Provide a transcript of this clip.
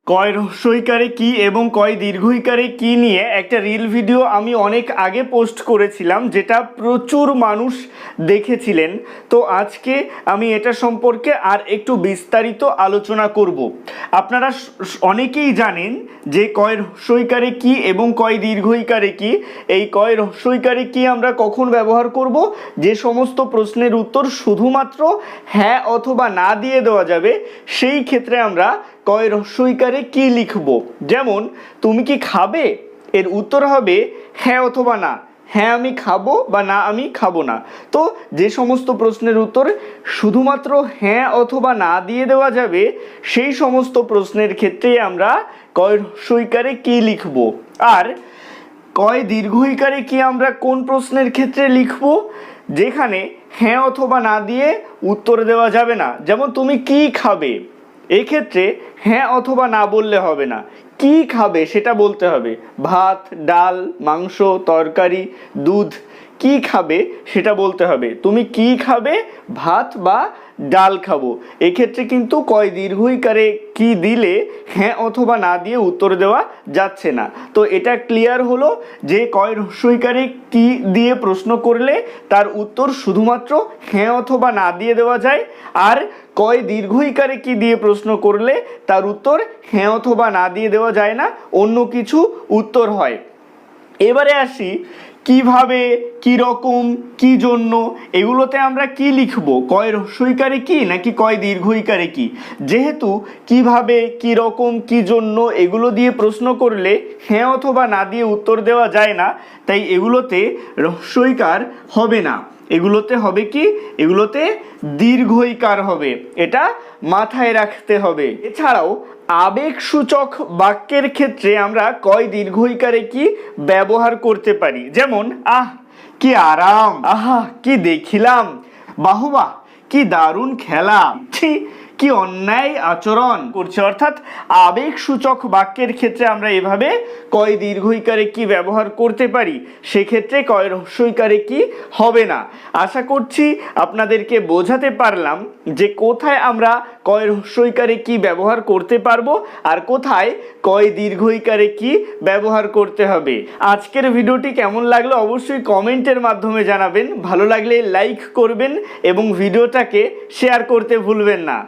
কয় হ্রস্বইকারে কি এবং কয় দীর্ঘইকারে কি নিয়ে একটা রিল ভিডিও আমি অনেক আগে পোস্ট করেছিলাম, যেটা প্রচুর মানুষ দেখেছিলেন। তো আজকে আমি এটা সম্পর্কে আর একটু বিস্তারিত আলোচনা করব। আপনারা অনেকেই জানেন যে কয় হ্রস্বইকারে কি এবং কয় দীর্ঘইকারে কি। এই কয় হ্রস্বইকারে কি আমরা কখন ব্যবহার করব? যে সমস্ত প্রশ্নের উত্তর শুধুমাত্র হ্যাঁ অথবা না দিয়ে দেওয়া যাবে, সেই ক্ষেত্রে আমরা কয় হ্রস্বইকারে কি লিখব। যেমন, তুমি কি খাবে, এর উত্তর হবে হ্যাঁ অথবা না। হ্যাঁ আমি খাবো বা না আমি খাবো না। তো যে সমস্ত প্রশ্নের উত্তর শুধুমাত্র হ্যাঁ অথবা না দিয়ে দেওয়া যাবে, সেই সমস্ত প্রশ্নের ক্ষেত্রে আমরা কয় হ্রস্বইকারে কি লিখব। আর কয় দীর্ঘইকারে কি আমরা কোন প্রশ্নের ক্ষেত্রে লিখব? যেখানে হ্যাঁ অথবা না দিয়ে উত্তর দেওয়া যাবে না। যেমন, তুমি কি খাবে, এক্ষেত্রে হ্যাঁ অথবা না বললে হবে না, কি খাবে সেটা বলতে হবে। ভাত, ডাল, মাংস, তরকারি, দুধ, কি খাবে সেটা বলতে হবে। তুমি কি খাবে? ভাত বা ডাল খাবো। এক্ষেত্রে কিন্তু কয় দীর্ঘইকারে কি দিলে হ্যাঁ অথবা না দিয়ে উত্তর দেওয়া যাচ্ছে না। তো এটা ক্লিয়ার হলো যে কয় হ্রস্বইকারে কি দিয়ে প্রশ্ন করলে তার উত্তর শুধুমাত্র হ্যাঁ অথবা না দিয়ে দেওয়া যায়, আর কয় দীর্ঘইকারে কি দিয়ে প্রশ্ন করলে তার উত্তর হ্যাঁ অথবা না দিয়ে দেওয়া যায় না, অন্য কিছু উত্তর হয়। এবারে আসি কিভাবে, কি রকম, কি জন্য, এগুলোতে আমরা কি লিখব? কয় হ্রস্বইকারে কি নাকি কয় দীর্ঘইকারে কি? যেহেতু কিভাবে, কি রকম, কি জন্য এগুলো দিয়ে প্রশ্ন করলে হ্যাঁ অথবা না দিয়ে উত্তর দেওয়া যায় না, তাই এগুলোতে হ্রস্বইকার হবে না। এগুলোতে হবে কি? এগুলোতে দীর্ঘইকার হবে। এটা মাথায় রাখতে হবে। এছাড়াও আবেগসূচক বাক্যের ক্ষেত্রে আমরা কয় দীর্ঘইকারে কি ব্যবহার করতে পারি। যেমন, আহ কি আরাম, আহা কি দেখিলাম, বাহুবাহ কি দারুণ খেলা, ছি কি অন্যায় আচরণ করছে। অর্থাৎ আবেগসূচক বাক্যের ক্ষেত্রে আমরা এভাবে কয় দীর্ঘইকারে কি ব্যবহার করতে পারি, সেক্ষেত্রে কয় হ্রস্বইকারে কি হবে না। আশা করছি আপনাদেরকে বোঝাতে পারলাম যে কোথায় আমরা কয় হ্রস্বইকারে কি ব্যবহার করতে পারবো আর কোথায় কয় দীর্ঘইকারে কি ব্যবহার করতে হবে। আজকের ভিডিওটি কেমন লাগলো অবশ্যই কমেন্টের মাধ্যমে জানাবেন। ভালো লাগলে লাইক করবেন এবং ভিডিওটাকে শেয়ার করতে ভুলবেন না।